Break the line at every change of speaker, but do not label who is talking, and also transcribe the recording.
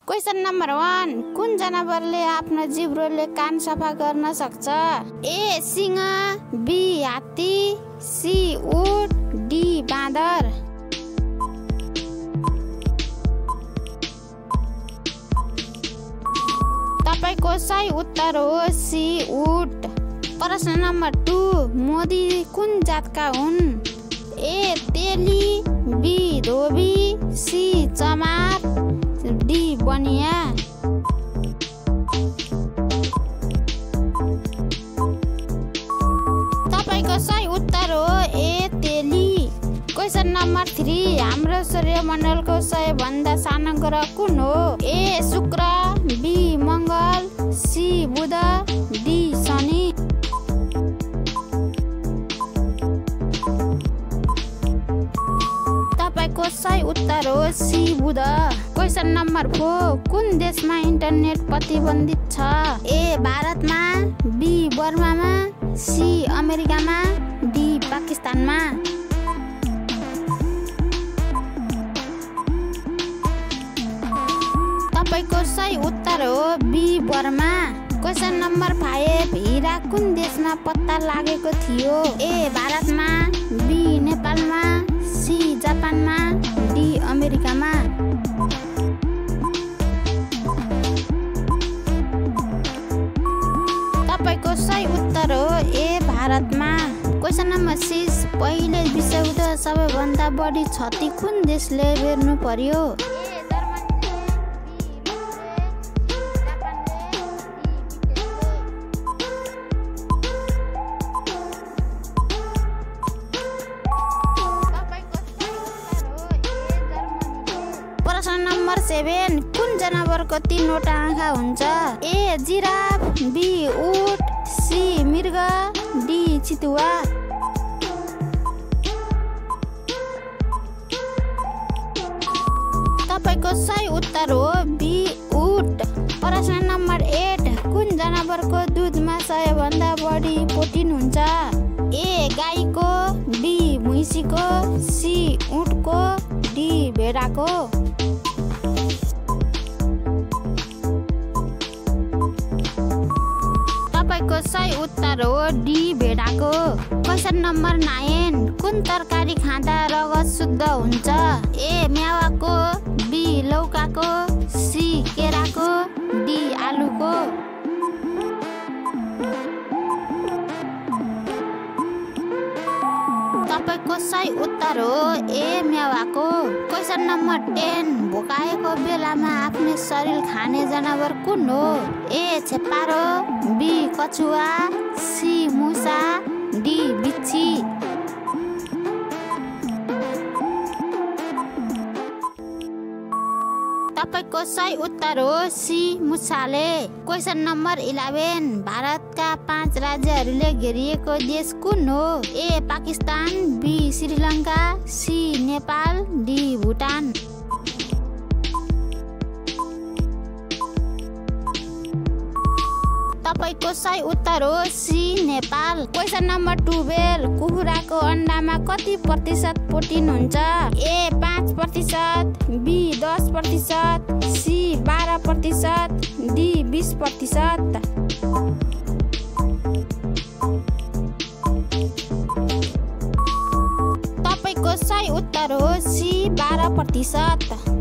Question number 1, कुन जनावरले आफ्नो जिब्रोले कान सफा गर्न सक्छ? ए सिंह, बी हात्ती, सी उट, डी बाँदर। तपाईको सही उत्तर हो सी उट। प्रश्न नम्बर 2, मोदी कुन जातका हुन्? ए तेली, बी धोबी, सी चमार, डी बनिया। तपाईको सही उत्तर हो ए तेली। क्वेशन नम्बर 3, हाम्रो सूर्यमण्डलको सबैभन्दा सानो ग्रह कुन हो? ए शुक्र, बी मङ्गल, सी बुध, डी शनि। तपाईको सही उत्तर हो सी बुध। क्वेशन नम्बर 4, कुन देशमा इन्टरनेट प्रतिबन्धित छ? ए भारतमा, बी बर्मामा, सी अमेरिकामा, डी पाकिस्तानमा। तपाईको सही उत्तर हो बी बर्मा। क्वेशन नम्बर 5, हिरा कुन देशमा पत्ता लागेको थियो? ए भारतमा, बी नेपालमा, सी जापानमा, डी अमेरिकामा। तपाईको सही उत्तर हो ए भारतमा। क्वेशन नम्बर 6, पहिले विश्वयुद्ध सबैभन्दा बढी क्षति कुन देशले बेर्नु पर्यो? प्रश्न नम्बर 7, कुन जनावरको 3वटा आँखा हुन्छ? ए जिराफ, बी उट, सी मृग, डी चितुवा। तपाईको सही उत्तर हो बी उट। प्रश्न नम्बर 8, कुन जनावरको दुधमा सबैभन्दा बढी प्रोटिन हुन्छ? ए गाईको, बी भैँसीको, सी उटको, डी भेडाको। तपाईको सही उत्तर हो डी भेडाको। क्वेशन नम्बर 9, कुन तरकारी खाँदा रगत शुद्ध हुन्छ? ए म्यावाको, बी लौकाको, सी केराको, डी आलुको। तपाईको सही उत्तर हो ए म्यावाको। क्वेशन नम्बर 10, भोकाएको बेलामा आफ्नो शरीर खाने जनावर कुन हो? ए छेपारो, बी कछुवा, सी मुसा, डी बिच्छी। तपाईको सही उत्तर हो सी मुसाले। क्वेशन नम्बर 11, भारतका 5 राज्यहरूले घेरिएको देश कुन हो? A Pakistan, B Sri Lanka, C Nepal, D Bhutan. तपाईको सही उत्तर हो सी नेपाल। क्वेशन नम्बर 12, कुखुराको अन्डामा कति प्रतिशत प्रोटिन हुन्छ? ए 5%, बी 10%, सी 12%, डी 20%। तपाईको सही उत्तर हो सी 12%।